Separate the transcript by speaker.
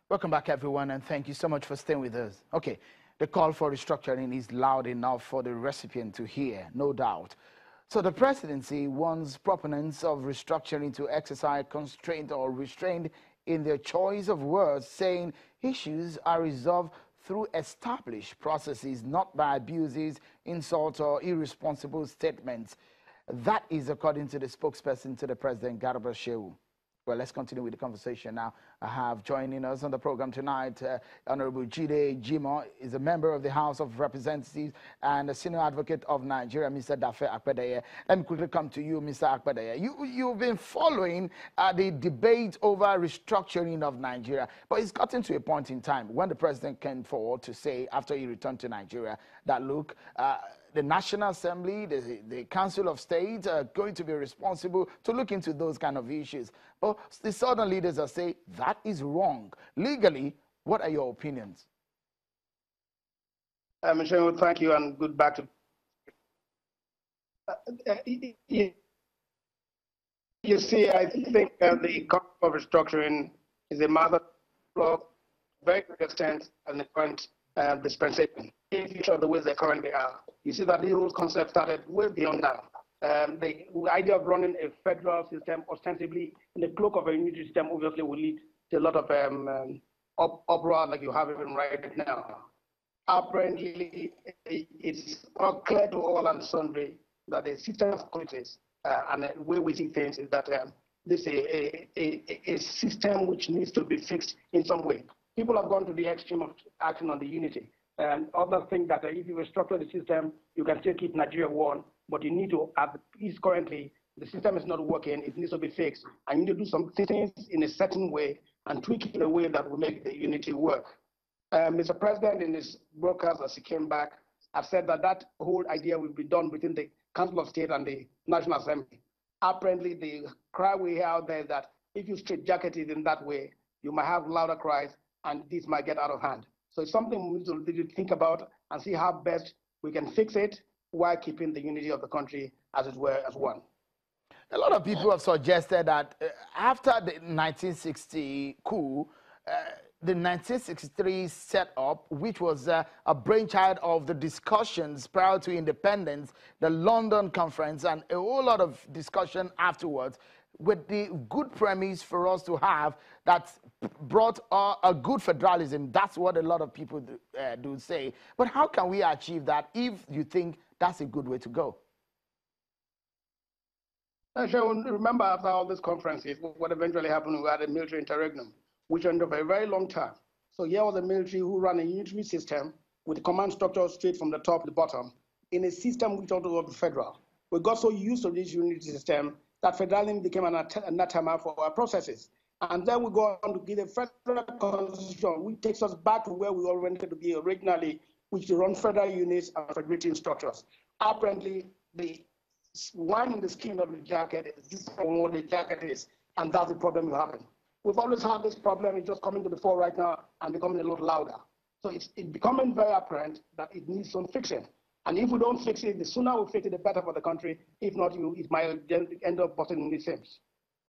Speaker 1: Welcome back, everyone, and thank you so much for staying with us. Okay, the call for restructuring is loud enough for the recipient to hear, no doubt. So the presidency wants proponents of restructuring to exercise constraint or restraint in their choice of words, saying issues are resolved through established processes, not by abuses, insults, or irresponsible statements. That is according to the spokesperson to the president, Garba Shehu. Well, let's continue with the conversation now. I have joining us on the program tonight, Honorable Jide Jimo is a member of the House of Representatives and a senior advocate of Nigeria, Mr. Dafe Akpedeye. Let me quickly come to you, Mr. Akpedeye. You've been following the debate over restructuring of Nigeria, but it's gotten to a point in time when the president came forward to say, after he returned to Nigeria, that look, the National Assembly, the Council of State are going to be responsible to look into those kind of issues. But the southern leaders are saying that is wrong. Legally, what are your opinions?
Speaker 2: Michelle, thank you, and good back to you see, I think the concept of restructuring is a matter of very good extent and the current dispensation in each of the ways they currently are. You see that the whole concept started way beyond that. The idea of running a federal system ostensibly in the cloak of a unity system obviously will lead to a lot of uproar like you have even right now. Apparently, it's not clear to all and sundry that the system of politics and the way we see things is that this is a system which needs to be fixed in some way. People have gone to the extreme of acting on the unity. And others think that if you restructure the system, you can still keep Nigeria one, but you need to, at least currently, the system is not working, it needs to be fixed. And you need to do some things in a certain way and tweak it in a way that will make the unity work. Mr. President, in his broadcast as he came back, have said that that whole idea will be done within the Council of State and the National Assembly. Apparently, the cry we hear out there is that if you straitjacket it in that way, you might have louder cries and this might get out of hand. So it's something we need to think about and see how best we can fix it while keeping the unity of the country, as it were, as one.
Speaker 1: A lot of people have suggested that after the 1960 coup, the 1963 setup, which was a brainchild of the discussions prior to independence, the London Conference, and a whole lot of discussion afterwards, with the good premise for us to have that brought a good federalism. That's what a lot of people do say. But how can we achieve that if you think that's a good way to go?
Speaker 2: Sure. Remember, after all these conferences, what eventually happened, we had a military interregnum, which went over a very long time. So here was a military who ran a unitary system with a command structure straight from the top to the bottom in a system which was federal. We got so used to this unity system that federalism became an anathema for our processes. And then we go on to get a federal constitution, which takes us back to where we all wanted to be originally, which is to run federal units and federating structures. Apparently, the wine in the skin of the jacket is different from what the jacket is, and that's the problem you have. We've always had this problem, it's just coming to the fore right now and becoming a lot louder. So it's becoming very apparent that it needs some fixing. And if we don't fix it, the sooner we fix it, the better for the country. If not, it might end up busting in the seams.